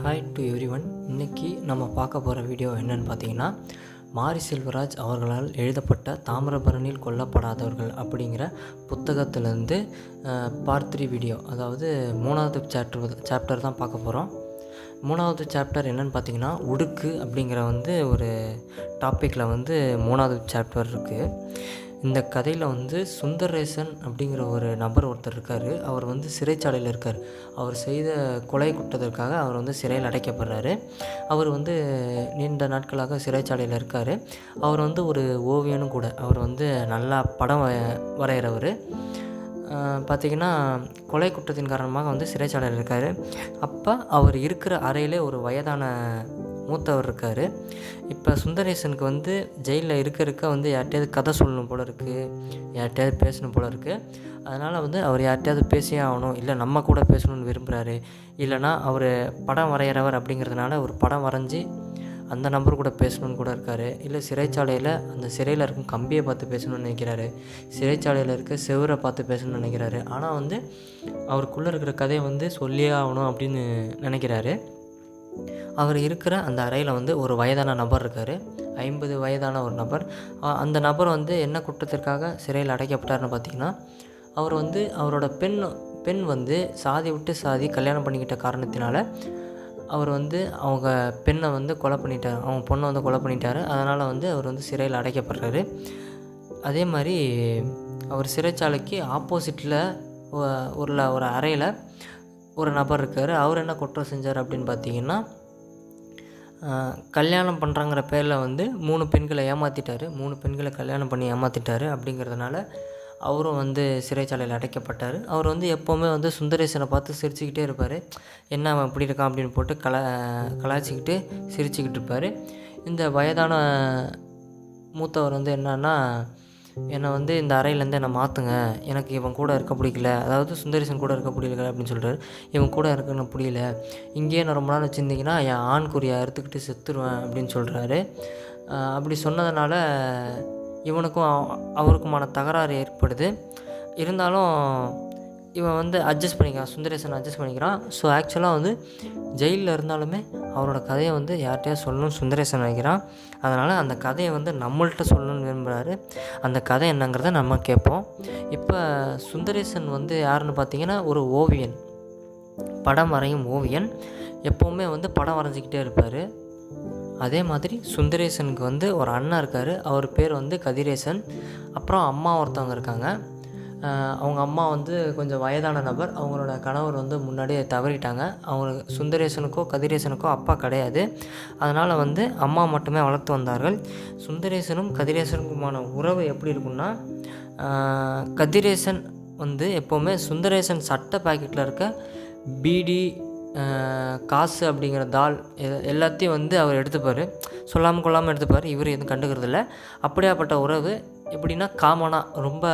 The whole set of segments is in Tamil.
Hi to every one. இன்றைக்கி நம்ம பார்க்க போகிற வீடியோ என்னென்னு பார்த்தீங்கன்னா, மாரி செல்வராஜ் அவர்களால் எழுதப்பட்ட தாமிரபரணியில் கொல்லப்படாதவர்கள் அப்படிங்கிற புத்தகத்திலேருந்து பார்ட் 3 வீடியோ, அதாவது 3வது சாப்டர் தான் பார்க்க போகிறோம். 3வது சாப்டர் என்னென்னு பார்த்தீங்கன்னா, உடுக்கு அப்படிங்கிற ஒரு டாப்பிக்கில் 3வது சாப்டர் இருக்குது. இந்த கதையில் சுந்தரேசன் அப்படிங்கிற ஒரு நபர் ஒருத்தர் இருக்கார். அவர் சிறைச்சாலையில் இருக்கார். அவர் செய்த கொலை குற்றத்திற்காக அவர் சிறையில் அடைக்கப்படுறாரு. அவர் நீண்ட நாட்களாக சிறைச்சாலையில் இருக்கார். அவர் ஒரு ஓவியனும் கூட. அவர் நல்லா படம் வரைகிறவர். பார்த்திங்கன்னா, கொலை குற்றத்தின் காரணமாக சிறைச்சாலையில் இருக்கார். அப்போ அவர் இருக்கிற அறையிலே ஒரு வயதான மூத்தவர் இருக்கார். இப்போ சுந்தரேசனுக்கு ஜெயிலில் இருக்க யார்கிட்டையாவது கதை சொல்லணும் போல் இருக்குது, யார்கிட்டையாவது பேசணும் போல் இருக்குது. அதனால் அவர் யார்கிட்டையாவது பேசியே ஆகணும், இல்லை நம்ம கூட பேசணும்னு விரும்புகிறாரு. இல்லைனா அவர் படம் வரைகிறவர் அப்படிங்கிறதுனால ஒரு படம் வரைஞ்சி அந்த நம்பர் கூட பேசணுன்னு கூட இருக்கார். இல்லை சிறைச்சாலையில் அந்த சிறையில் இருக்கும் கம்பியை பார்த்து பேசணும்னு நினைக்கிறாரு, சிறைச்சாலையில் இருக்க செவரை பார்த்து பேசணும்னு நினைக்கிறாரு. ஆனால் அவருக்குள்ளே இருக்கிற கதையை சொல்லியே ஆகணும் அப்படின்னு நினைக்கிறாரு. அவர் இருக்கிற அந்த அறையில் ஒரு வயதான நபர் இருக்கார். 50 வயதான ஒரு நபர். அந்த நபர் என்ன குற்றத்திற்காக சிறையில் அடைக்கப்பட்டார்னு பார்த்திங்கன்னா, அவர் அவரோட பெண் சாதி விட்டு சாதி கல்யாணம் பண்ணிக்கிட்ட காரணத்தினால அவர் அவங்க பெண்ணை கொலை பண்ணிட்டார், அவங்க பொண்ணை கொலை பண்ணிட்டார். அதனால் அவர் சிறையில் அடைக்கப்படுறாரு. அதே மாதிரி அவர் சிறைச்சாலைக்கு ஆப்போசிட்டில் ஒரு அறையில் ஒரு நபர் இருக்கார். அவர் என்ன குற்றம் செஞ்சார் அப்படின்னு பார்த்தீங்கன்னா, கல்யாணம் பண்ணுறாங்கிற பேரில் 3 பெண்களை ஏமாற்றிட்டார். 3 பெண்களை கல்யாணம் பண்ணி ஏமாற்றிட்டார். அப்படிங்கிறதுனால அவரும் சிறைச்சாலையில் அடைக்கப்பட்டார். அவர் எப்போவுமே சுந்தரேசனை பார்த்து சிரிச்சுக்கிட்டே இருப்பார். என்ன அவன் இப்படி இருக்கான் அப்படின்னு போட்டு கலாய்ச்சிக்கிட்டு சிரிச்சுக்கிட்டு இருப்பார். இந்த வயதான மூத்தவர் என்னன்னா, என்னை இந்த அறையிலேருந்து என்னை மாற்றுங்க, எனக்கு இவன் கூட இருக்க பிடிக்கல, அதாவது சுந்தரேசன் கூட இருக்க பிடிக்கல அப்படின்னு சொல்கிறார். இவன் கூட இருக்க எனக்கு பிடிக்கல, இங்கேயே நான் ரொம்ப நாள் வச்சுருந்தீங்கன்னா என் ஆண் குறியை அறுத்துக்கிட்டு செத்துருவேன் அப்படின்னு சொல்கிறாரு. அப்படி சொன்னதுனால இவனுக்கும் அவருக்குமான தகராறு ஏற்படுது. இருந்தாலும் இவன் அட்ஜஸ்ட் பண்ணிக்கிறான், சுந்தரேசன் அட்ஜஸ்ட் பண்ணிக்கிறான். ஸோ ஆக்சுவலாக ஜெயிலில் இருந்தாலுமே அவரோட கதையை யார்கிட்டையா சொல்லணும்னு சுந்தரேசன் நினைக்கிறான். அதனால் அந்த கதையை நம்மள்கிட்ட சொல்லணும்னு விரும்புகிறாரு. அந்த கதை என்னங்கிறத நம்ம கேட்போம். இப்போ சுந்தரேசன் யாருன்னு பார்த்தீங்கன்னா, ஒரு ஓவியன், படம் வரையும் ஓவியன். எப்போவுமே படம் வரைஞ்சிக்கிட்டே இருப்பார். அதே மாதிரி சுந்தரேசனுக்கு ஒரு அண்ணன் இருக்கார். அவர் பேர் கதிரேசன். அப்புறம் அம்மா ஒருத்தவங்க இருக்காங்க. அவங்க அம்மா கொஞ்சம் வயதான நபர். அவங்களோட கணவர் முன்னாடியே தவறிட்டாங்க. அவங்களுக்கு சுந்தரேசனுக்கோ கதிரேசனுக்கோ அப்பா கிடையாது. அதனால் அம்மா மட்டுமே வளர்த்து வந்தார்கள். சுந்தரேசனும் கதிரேசனுக்குமான உறவு எப்படி இருக்குன்னா, கதிரேசன் எப்போவுமே சுந்தரேசன் சட்டை பாக்கெட்டில் இருக்க பீடி, காசு அப்படிங்கிற தாள் எல்லாத்தையும் அவர் எடுத்துப்பார். சொல்லாமல் கொள்ளாமல் எடுத்துப்பார். இவர் எதுவும் கண்டுக்கிறதில்ல. அப்படியாப்பட்ட உறவு எப்படின்னா, காமனாக ரொம்ப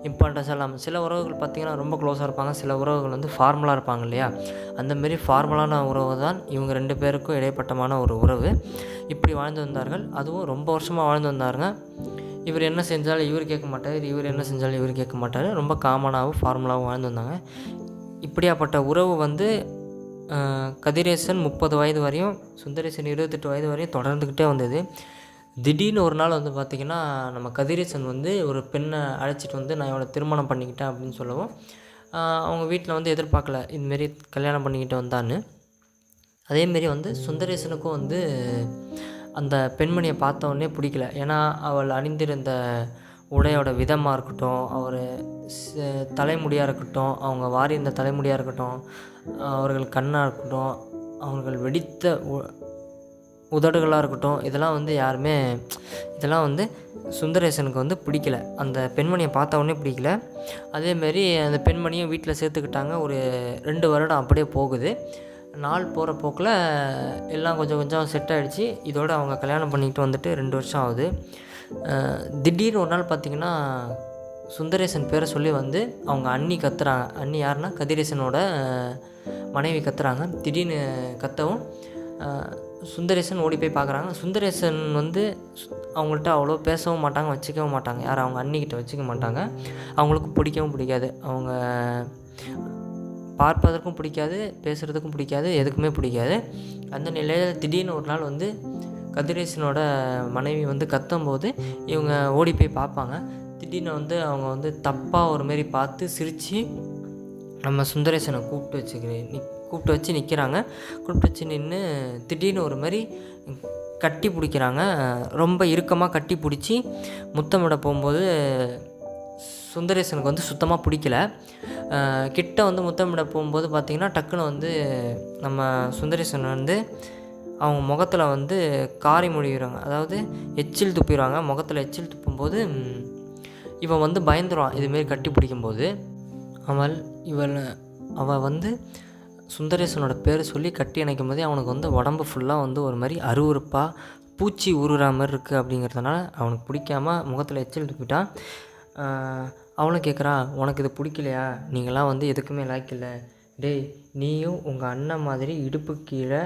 இம்பார்ட்டன்ஸாக இல்லாமல், சில உறவுகள் பார்த்திங்கன்னா ரொம்ப க்ளோஸாக இருப்பாங்க, சில உறவுகள் ஃபார்மலாக இருப்பாங்க இல்லையா, அந்தமாரி ஃபார்மலான உறவு தான் இவங்க 2 பேருக்கும் இடைப்பட்டமான ஒரு உறவு. இப்படி வாழ்ந்து வந்தார்கள். அதுவும் ரொம்ப வருஷமாக வாழ்ந்து வந்தாருங்க. இவர் என்ன செஞ்சாலும் இவர் கேட்க மாட்டார், இவர் என்ன செஞ்சாலும் இவர் கேட்க மாட்டார். ரொம்ப காமனாகவும் ஃபார்மலாகவும் வாழ்ந்து வந்தாங்க. இப்படியாப்பட்ட உறவு கதிரேசன் 30 வயது வரையும், சுந்தரேசன் 28 வயது வரையும் தொடர்ந்துக்கிட்டே வந்தது. திடீர்னு ஒரு நாள் பார்த்திங்கன்னா, நம்ம கதிரேசன் ஒரு பெண்ணை அழைச்சிட்டு நான் இவனை திருமணம் பண்ணிக்கிட்டேன் அப்படின்னு சொல்லவும், அவங்க வீட்டில் எதிர்பார்க்கல இதுமாரி கல்யாணம் பண்ணிக்கிட்டு வந்தான்னு. அதேமாரி சுந்தரேசனுக்கும் அந்த பெண்மணியை பார்த்த உடனே பிடிக்கல. ஏன்னா அவள் அணிந்திருந்த உடையோட விதமாக இருக்கட்டும், அவர் தலைமுடியாக இருக்கட்டும், அவங்க வாரியிருந்த தலைமுடியாக இருக்கட்டும், அவர்கள் கண்ணாக இருக்கட்டும், அவர்கள் வெடித்த உதடுகளாக இருக்கட்டும், இதெல்லாம் யாருமே இதெல்லாம் சுந்தரேசனுக்கு பிடிக்கல. அந்த பெண்மணியை பார்த்த உடனே பிடிக்கல. அதேமாரி அந்த பெண்மணியும் வீட்டில் சேர்த்துக்கிட்டாங்க. ஒரு 2 வருடம் அப்படியே போகுது. நாள் போகிற போக்கில் எல்லாம் கொஞ்சம் கொஞ்சம் செட் ஆகிடுச்சு. இதோடு அவங்க கல்யாணம் பண்ணிக்கிட்டு 2 வருஷம் ஆகுது. திடீர்னு ஒரு நாள் பார்த்திங்கன்னா, சுந்தரேசன் பேரை சொல்லி அவங்க அண்ணி கத்துறாங்க. அண்ணி யாருன்னா கதிரேசனோட மனைவி கத்துறாங்க. திடீர்னு கத்தவும் சுந்தரேசன் ஓடி போய் பார்க்குறாங்க. சுந்தரேசன் அவங்கள்ட்ட அவ்வளோ பேசவும் மாட்டாங்க, வச்சுக்கவும் மாட்டாங்க. யார் அவங்க அண்ணிக்கிட்ட வச்சுக்க மாட்டாங்க. அவங்களுக்கு பிடிக்கவும் பிடிக்காது. அவங்க பார்ப்பதற்கும் பிடிக்காது, பேசுகிறதுக்கும் பிடிக்காது, எதுக்குமே பிடிக்காது. அந்த நிலையில் திடீர்னு ஒரு நாள் வந்து கதிரேசனோட மனைவி வந்து கத்தும்போது இவங்க ஓடி போய் பார்ப்பாங்க. திடீர்னு வந்து அவங்க வந்து தப்பாக ஒரு மாரி பார்த்து சிரித்து நம்ம சுந்தரேசனை கூப்பிட்டு வச்சு நிற்கிறாங்க. கூப்பிட்டு வச்சு நின்று திடீர்னு ஒரு மாதிரி கட்டி பிடிக்கிறாங்க. ரொம்ப இறுக்கமாக கட்டி பிடிச்சி முத்தமிட போகும்போது சுந்தரேசனுக்கு வந்து சுத்தமாக பிடிக்கல. கிட்ட வந்து முத்தமிட போகும்போது பார்த்திங்கன்னா டக்குன்னு வந்து நம்ம சுந்தரேசன் வந்து அவங்க முகத்தில் வந்து காரி மொழிகிறாங்க. அதாவது எச்சில் துப்பிடுவாங்க. முகத்தில் எச்சில் துப்பும்போது இவன் வந்து பயந்துருவான். இதுமாரி கட்டி பிடிக்கும்போது அவள் வந்து சுந்தரேசனோட பேர் சொல்லி கட்டி அணைக்கும் போதே அவனுக்கு வந்து உடம்பு ஃபுல்லாக வந்து ஒரு மாதிரி அருவருப்பாக பூச்சி உருகிற மாதிரி இருக்குது. அப்படிங்கிறதுனால அவனுக்கு பிடிக்காமல் முகத்தில் எச்சில் துப்பிட்டான். அவளும் கேட்குறா, உனக்கு இது பிடிக்கலையா? நீங்களாம் வந்து எதுக்குமே லாய்க்கில்லை. டேய், நீயும் உங்கள் அண்ணன் மாதிரி இடுப்பு கீழே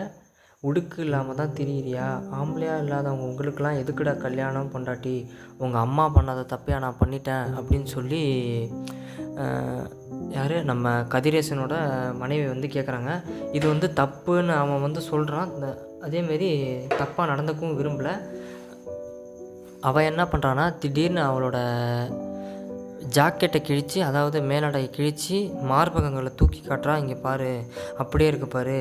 உடுக்கு இல்லாமல் தான் திரியிறியா? ஆம்பளையாக இல்லாதவங்க உங்களுக்கெல்லாம் எதுக்குடா கல்யாணம் பொண்டாட்டி? உங்கள் அம்மா பண்ணாத தப்பையா நான் பண்ணிட்டேன் அப்படின்னு சொல்லி யார் நம்ம கதிரேசனோட மனைவி வந்து கேட்குறாங்க. இது வந்து தப்புன்னு அவன் வந்து சொல்கிறான். அதேமாரி தப்பாக நடந்துக்கவும் விரும்பலை. அவள் என்ன பண்ணுறான்னா திடீர்னு அவளோட ஜாக்கெட்டை கிழித்து, அதாவது மேலாடையை கிழித்து மார்பகங்களை தூக்கி காட்டுறா. இங்கே பாரு, அப்படியே இருக்கு பாரு,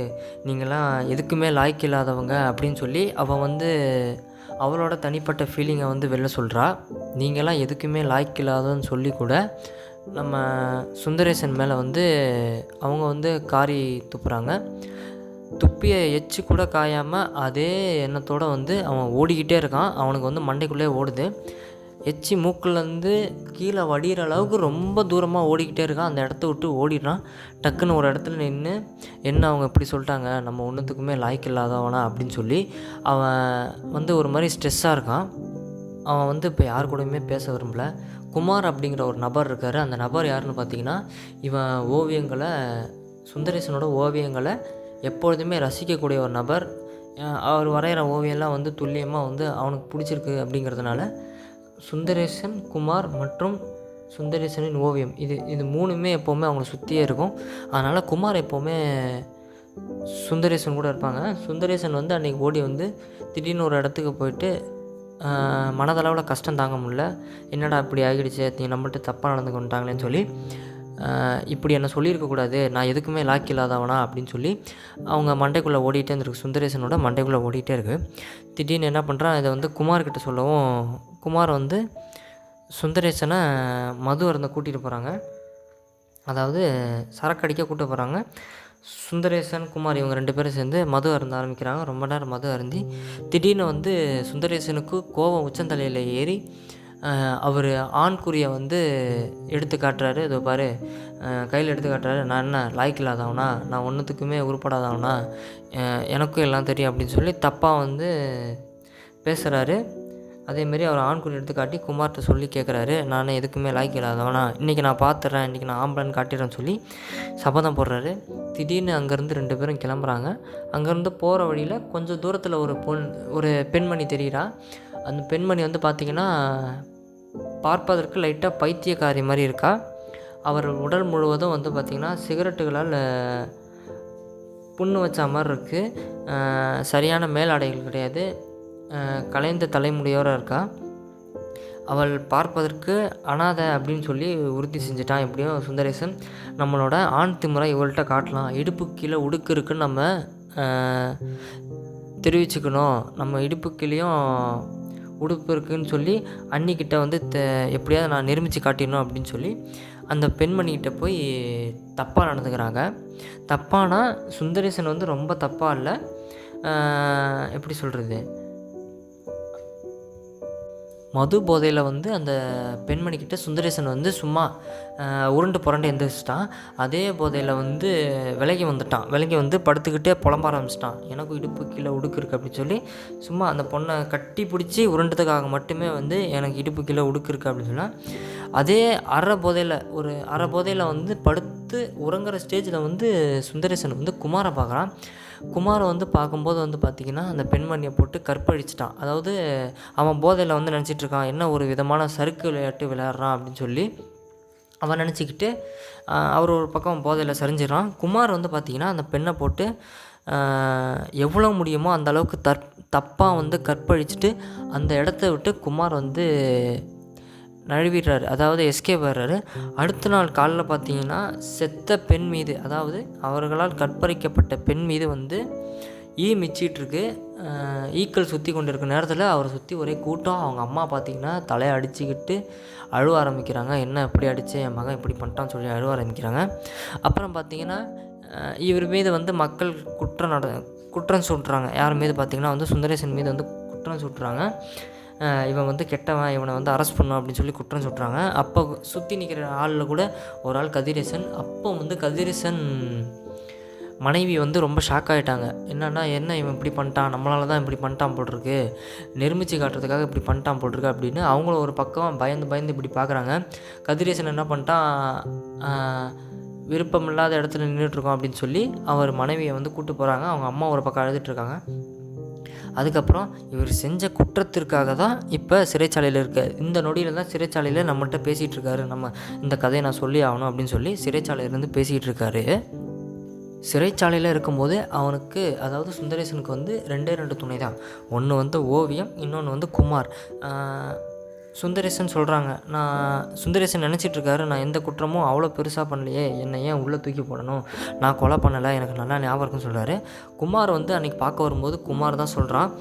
நீங்களாம் எதுக்குமே லாய்க்கு இல்லாதவங்க அப்படின்னு சொல்லி அவள் வந்து அவளோட தனிப்பட்ட ஃபீலிங்கை வந்து வெளில சொல்கிறா. நீங்களாம் எதுக்குமே லாய்க்கு இல்லாதன்னு சொல்லி கூட நம்ம சுந்தரேசன் மேலே வந்து அவங்க வந்து காரி துப்புறாங்க. துப்பிய எச்சு கூட காயாமல் அதே எண்ணத்தோடு வந்து அவன் ஓடிக்கிட்டே இருக்கான். அவனுக்கு வந்து மண்டைக்குள்ளே ஓடுது. எச்சி மூக்கிலேருந்து கீழே வடிகிற அளவுக்கு ரொம்ப தூரமாக ஓடிக்கிட்டே இருக்கான். அந்த இடத்த விட்டு ஓடிடுறான். டக்குன்னு ஒரு இடத்துல நின்று, என்ன அவங்க இப்படி சொல்லிட்டாங்க, நம்ம ஒன்றுத்துக்குமே லாய்க்கு இல்லாதவனா அப்படின்னு சொல்லி அவன் வந்து ஒரு மாதிரி ஸ்ட்ரெஸ்ஸாக இருக்கான். அவன் வந்து இப்போ யார் கூடயுமே பேச விரும்பலை. குமார் அப்படிங்கிற ஒரு நபர் இருக்கார். அந்த நபர் யாருன்னு பார்த்தீங்கன்னா, இவன் சுந்தரேசனோட ஓவியங்களை எப்பொழுதுமே ரசிக்கக்கூடிய ஒரு நபர். அவர் வரைகிற ஓவியம்லாம் வந்து துல்லியமாக வந்து அவனுக்கு பிடிச்சிருக்கு. அப்படிங்கிறதுனால சுந்தரேசன், குமார் மற்றும் சுந்தரேசனின் ஓவியம் இது மூணுமே எப்போவுமே அவங்கள சுற்றியே இருக்கும். அதனால் குமார் எப்போவுமே சுந்தரேசன் கூட இருப்பாங்க. சுந்தரேசன் வந்து அன்றைக்கி ஓடி வந்து திடீர்னு ஒரு இடத்துக்கு போயிட்டு மனதளவில் கஷ்டம் தாங்க முடியல. என்னடா இப்படி ஆகிடுச்சு, நீ நம்மள்ட்ட தப்பாக நடந்து கொண்டாங்களேன்னு சொல்லி, இப்படி என்ன சொல்லியிருக்கக்கூடாது, நான் எதுக்குமே லாக்கி இல்லாதவனா அப்படின்னு சொல்லி அவங்க மண்டைக்குள்ளே ஓடிட்டே இருந்திருக்கு. சுந்தரேசனோட மண்டைக்குள்ளே ஓடிட்டே இருக்குது. திடீர்னு என்ன பண்ணுறான், இதை வந்து குமார்கிட்ட சொல்லவும் குமார் வந்து சுந்தரேசனை மது அருந்த கூட்டிகிட்டு போகிறாங்க. அதாவது சரக்கு அடிக்க கூப்பிட்டு போகிறாங்க. சுந்தரேசன், குமார் இவங்க 2 பேரும் சேர்ந்து மது அருந்த ஆரம்பிக்கிறாங்க. ரொம்ப நேரம் மது அருந்தி திடீர்னு வந்து சுந்தரேசனுக்கு கோபம் உச்சந்தலையில் ஏறி அவர் ஆண்குறியை வந்து எடுத்து காட்டுறாரு. இதோ பாரு, கையில் எடுத்து காட்டுறாரு. நான் என்ன லாய்க்கு இல்லாதவனா? நான் ஒன்றுத்துக்குமே உருப்படாதவனா? எனக்கும் எல்லாம் தெரியும் அப்படின்னு சொல்லி தப்பாக வந்து பேசுகிறாரு. அதேமாரி அவர் ஆண்குறி எடுத்து காட்டி குமார்கிட்ட சொல்லி கேட்குறாரு, நான் எதுக்குமே லாய்க்கு இல்லாதவனா? இன்றைக்கி நான் பார்த்துட்றேன், இன்றைக்கி நான் ஆம்பளைன்னு காட்டிடுறேன்னு சொல்லி சபதம் போடுறாரு. திடீர்னு அங்கேருந்து 2 பேரும் கிளம்புறாங்க. அங்கேருந்து போகிற வழியில் கொஞ்சம் தூரத்தில் ஒரு பெண்மணி தெரிகிறா. அந்த பெண்மணி வந்து பார்த்திங்கன்னா பார்ப்பதற்கு லைட்டாக பைத்தியக்காரி மாதிரி இருக்கா. அவர் உடல் முழுவதும் வந்து பார்த்திங்கன்னா சிகரெட்டுகளால் புண்ணு வச்ச மாதிரி இருக்குது. சரியான மேலாடைகள் கிடையாது. கலைந்த தலைமுடியோடு இருக்கா. அவள் பார்ப்பதற்கு அனாதை அப்படின்னு சொல்லி உறுதி செஞ்சுட்டான். எப்படியும் சுந்தரேசன் நம்மளோட ஆண் திமுறை இவள்கிட்ட காட்டலாம். இடுப்பு கீழே உடுக்கு இருக்குன்னு நம்ம தெரிவிச்சுக்கணும். நம்ம இடுப்பு கீழேயும் உடுப்பு இருக்குதுன்னு சொல்லி அன்னிக்கிட்ட வந்து எப்படியாவது நான் நிரூபித்து காட்டிடணும் அப்படின்னு சொல்லி அந்த பெண்மணிக்கிட்ட போய் தப்பாக நடந்துக்கிறாங்க. தப்பானா சுந்தரேசன் வந்து ரொம்ப தப்பாக இல்லை, எப்படி சொல்கிறது, மது போதையில் வந்து அந்த பெண்மணிக்கிட்ட சுந்தரேசன் வந்து சும்மா உருண்டு புரண்டு எந்திரிச்சிட்டான். அதே போதையில் வந்து விலகி வந்து படுத்துக்கிட்டே புலம்ப ஆரம்பிச்சிட்டான். எனக்கும் இடுப்பு கீழே உடுக்கு இருக்குது அப்படின்னு சொல்லி சும்மா அந்த பொண்ணை கட்டி பிடிச்சி உருண்டதுக்காக மட்டுமே வந்து எனக்கு இடுப்பு கீழே உடுக்கு இருக்குது அப்படின்னு சொன்னால், அதே அரை போதையில் வந்து படுத்து உறங்குற ஸ்டேஜில் வந்து சுந்தரேசன் வந்து குமாரை பார்க்குறான். குமாரை வந்து பார்க்கும்போது வந்து பார்த்திங்கன்னா அந்த பெண்மணியை போட்டு கற்பழிச்சிட்டான். அதாவது அவன் போதையில் வந்து நினச்சிட்ருக்கான், என்ன ஒரு விதமான சறுக்கு விளையாட்டு விளையாடுறான் அப்படின்னு சொல்லி அவன் நினச்சிக்கிட்டு அவர் ஒரு பக்கம் போதையில் சரிஞ்சிடறான். குமார் வந்து பார்த்திங்கன்னா அந்த பெண்ணை போட்டு எவ்வளோ முடியுமோ அந்த அளவுக்கு தப்பாக வந்து கற்பழிச்சிட்டு அந்த இடத்த விட்டு குமார் வந்து நழுவிடுறாரு, அதாவது எஸ்கேப் ஆகிறாரு. அடுத்த நாள் காலைல பார்த்திங்கன்னா செத்த பெண் மீது, அதாவது அவர்களால் கற்பழிக்கப்பட்ட பெண் மீது வந்து மிச்சிகிட்ருக்கு. ஈக்கள் சுற்றி கொண்டு இருக்க நேரத்தில் அவரை சுற்றி ஒரே கூட்டம். அவங்க அம்மா பார்த்திங்கன்னா தலையை அடிச்சுக்கிட்டு அழுவ ஆரம்பிக்கிறாங்க. என்ன இப்படி அடித்து என் மகன் இப்படி பண்ணிட்டான்னு சொல்லி அழுவ ஆரம்பிக்கிறாங்க. அப்புறம் பார்த்திங்கன்னா இவர் மீது வந்து மக்கள் குற்றம் சுட்டுறாங்க. யார் மீது பார்த்திங்கன்னா வந்து சுந்தரேசன் மீது வந்து குற்றம் சுட்டுறாங்க. இவன் வந்து கெட்டவன், இவனை வந்து அரெஸ்ட் பண்ணணும் அப்படின்னு சொல்லி குற்றம் சுட்டுறாங்க. அப்போ சுற்றி நிற்கிற ஆளில் கூட ஒரு ஆள் கதிரேசன். அப்போ வந்து கதிரேசன் மனைவி வந்து ரொம்ப ஷாக் ஆகிட்டாங்க. என்ன இவன் இப்படி பண்ணிட்டான், நம்மளால தான் இப்படி பண்ணிட்டான் போட்டிருக்கு, நிரூபித்து காட்டுறதுக்காக இப்படி பண்ணிட்டான் போட்டிருக்கு அப்படின்னு அவங்களும் ஒரு பக்கம் பயந்து இப்படி பார்க்குறாங்க. கதிரேசன் என்ன பண்ணிட்டான், விருப்பம் இல்லாத இடத்துல நின்றுட்டுருக்கோம் அப்படின்னு சொல்லி அவர் மனைவியை வந்து கூப்பிட்டு போகிறாங்க. அவங்க அம்மா ஒரு பக்கம் அழுதுட்டுருக்காங்க. அதுக்கப்புறம் இவர் செஞ்ச குற்றத்திற்காக தான் இப்போ சிறைச்சாலையில் இருக்கார். இந்த நொடியில் தான் சிறைச்சாலையில் நம்மகிட்ட பேசிகிட்டு இருக்காரு. நம்ம இந்த கதையை நான் சொல்லி ஆகணும் அப்படின்னு சொல்லி சிறைச்சாலையிலேருந்து பேசிகிட்டு இருக்காரு. சிறைச்சாலையில் இருக்கும்போது அவனுக்கு, அதாவது சுந்தரேசனுக்கு வந்து 2 துணை தான். ஒன்று வந்து ஓவியம், இன்னொன்று வந்து குமார். சுந்தரேசன் சொல்கிறாங்க, சுந்தரேசன் நினச்சிட்ருக்காரு, நான் எந்த குற்றமும் அவ்வளோ பெருசாக பண்ணலையே, என்னை ஏன் உள்ளே தூக்கி போடணும், நான் கொலை பண்ணலை, எனக்கு நல்லா ஞாபகம் இருக்குன்னு சொல்கிறாரு. குமார் வந்து அன்றைக்கி பார்க்க வரும்போது குமார் தான் சொல்கிறான்,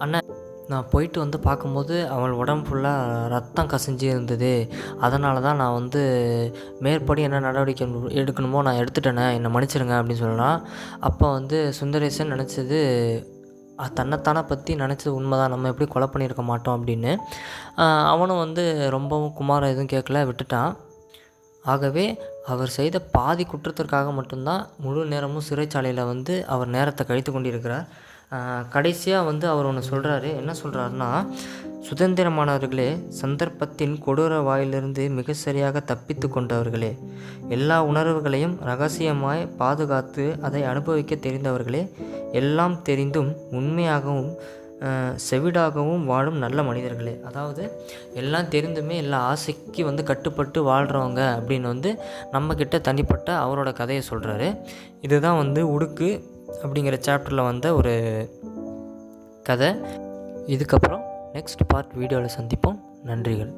அண்ணன் நான் போயிட்டு வந்து பார்க்கும்போது அவள் உடம்பு ஃபுல்லாக ரத்தம் கசிஞ்சு இருந்தது, அதனால தான் நான் வந்து மேற்படி என்ன நடவடிக்கை எடுக்கணுமோ நான் எடுத்துட்டேனே, என்னை மன்னிச்சிருங்க அப்படின்னு சொல்லலாம். அப்போ வந்து சுந்தரேசன் நினச்சது, தன்னைத்தானே பற்றி நினச்சது உண்மைதான், நம்ம எப்படி கொலை பண்ணியிருக்க மாட்டோம் அப்படின்னு. அவனும் வந்து ரொம்பவும் குமாரை எதுவும் கேட்கல, விட்டுட்டான். ஆகவே அவர் செய்த பாதி குற்றத்திற்காக மட்டும்தான் முழு நேரமும் சிறைச்சாலையில் வந்து அவர் நேரத்தை கழித்து கொண்டிருக்கிறார். கடைசியாக வந்து அவர் ஒன்று சொல்கிறாரு. என்ன சொல்கிறாருன்னா, சுதந்திரமானவர்களே, சந்தர்ப்பத்தின் கொடூர வாயிலிருந்து மிக சரியாக தப்பித்து கொண்டவர்களே, எல்லா உணர்வுகளையும் இரகசியமாய் பாதுகாத்து அதை அனுபவிக்க தெரிந்தவர்களே, எல்லாம் தெரிந்தும் உண்மையாகவும் செவிடாகவும் வாழும் நல்ல மனிதர்களே. அதாவது எல்லாம் தெரிந்துமே எல்லா ஆசைக்கு வந்து கட்டுப்பட்டு வாழ்கிறவங்க அப்படின்னு வந்து நம்மக்கிட்ட தனிப்பட்ட அவரோட கதையை சொல்கிறாரு. இதுதான் வந்து உடுக்கு அப்படிங்கிற சாப்டரில் வந்த ஒரு கதை. இதுக்கப்புறம் நெக்ஸ்ட் பார்ட் வீடியோவில் சந்திப்போம். நன்றிகள்.